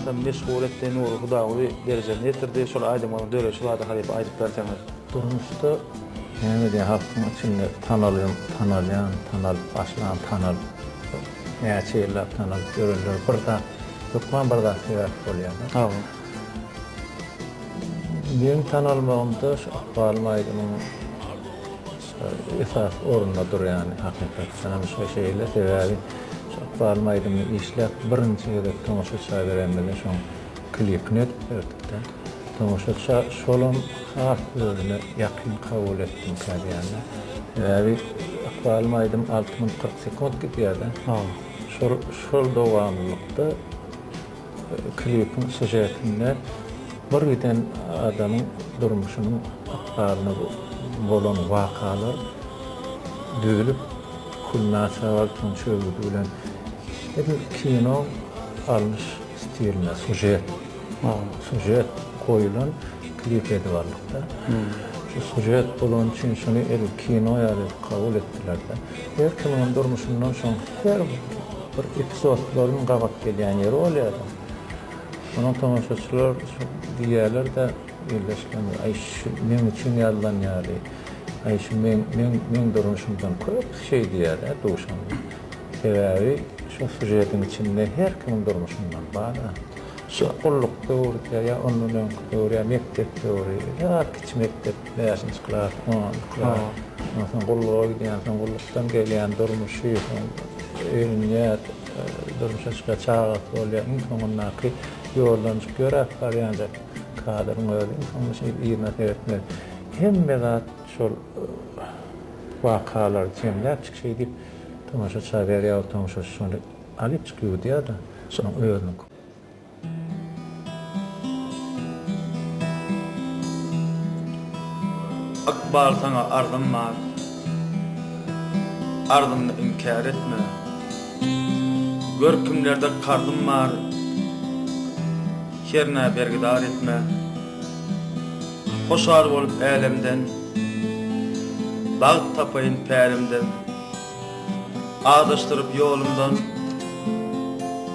bolsa meşgul etdiği nuru Hudawy derejene ýetirdi. Şol aýdymyň döreşi bada haýyp aýdyp berseňiz. Durmuşda näme diýen halkyň içinde tanal tanal näçe ýyllap tanal görülür. Birda ýokman birda sebäp bolýar. Ha. Benim tanalmağımda şu Akbal Maydım'ın esas orunda dur yani hakikaten ama şu şeyle sebebi şu Akbal Maydım'ı işlep birinci yılda tomoşaça veremeden şu klipini ettik de tomoşaça şolum hasılığını yakın kabul ettim tabi yani sebebi Akbal Maydım 60-40 sekund gidiyordu. Şol devamlılıkta klipin sujetinde bir giden adamın durmuşunun akbarını bolan vakalar düzülüp kulna savaltın şöyle bilen kino almış stiline sujet koyulan klip edivarlıkta. Şu sujet bolan için şunu kino yani kabul ettiler de. Her kimin durmuşundan sonra her bir episodların qabaq gelýän ýeri bolýar. Onun tamaşaçılar diýerler de birleşken ay şu men üçin ýalylan ýaly. Ay şu men durmuşumdan köp şey diýer duşan. Sebebi şu sujetin içinde her kimin durmuşundan bana. Şu qulluk döwrü ya onun döwrü ya mektep döwrü ya kiç mektep beşinci klas, 10 klas. Mesela qulluğa giden, qulluktan gelýän durmuşy, öňe durmuşa çıka çağat bolýar. Onunki yoldan çıkıyor, kariyanda kadrın öyle, onun için iğne etmez. Hem de şol vakalar cemler çık şey deyip tamaşa çağır ya tamaşa sonra alıp çıkıyor diye da sonra öğrendik. Akbal sana ardım var. Ardımını inkar etme. Görkümlerde kardım var. Yerine bergidar etme. Hoşar olup älemden, bağ tapayın pärimden, adaştırıp yolumdan,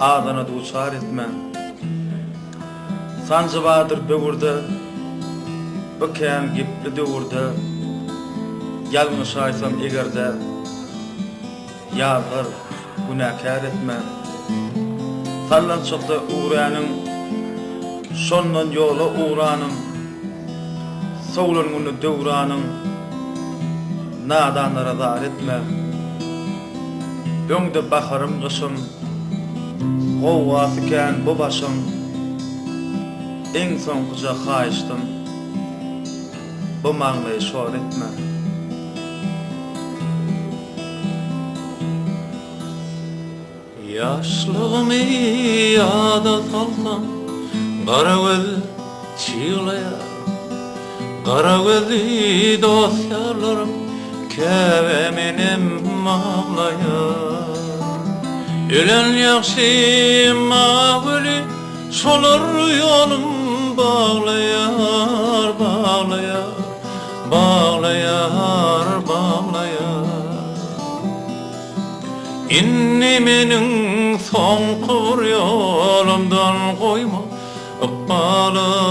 adana duçar etme. Sancı vardır böğürde, böken gipli döğürde, yalmış aysam egerde, yağır günahkar etme. Sallan çokta uğrayanın, sondan yola uğranım, soğlanını dövranım, nadanlara dar etme. Öňde baharım kışım, qowwasy iken bu başım, en soňkuja haýyşdym, bu maňly şor etme. Yaşlygymy ýada salsam, qara göz çyğlaýar. Qara gözlü dostlarım käbemenim ağlayar. Ölen ýakşy mawly şolar ýolum bağlayar, bağlayar, bağlayar, bağlayar. Inni meniň soňky ýolumdan goýma Akbalym.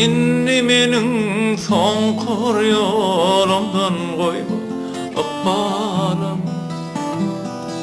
Inni meniň soňky ýolumdan goýma Akbalym.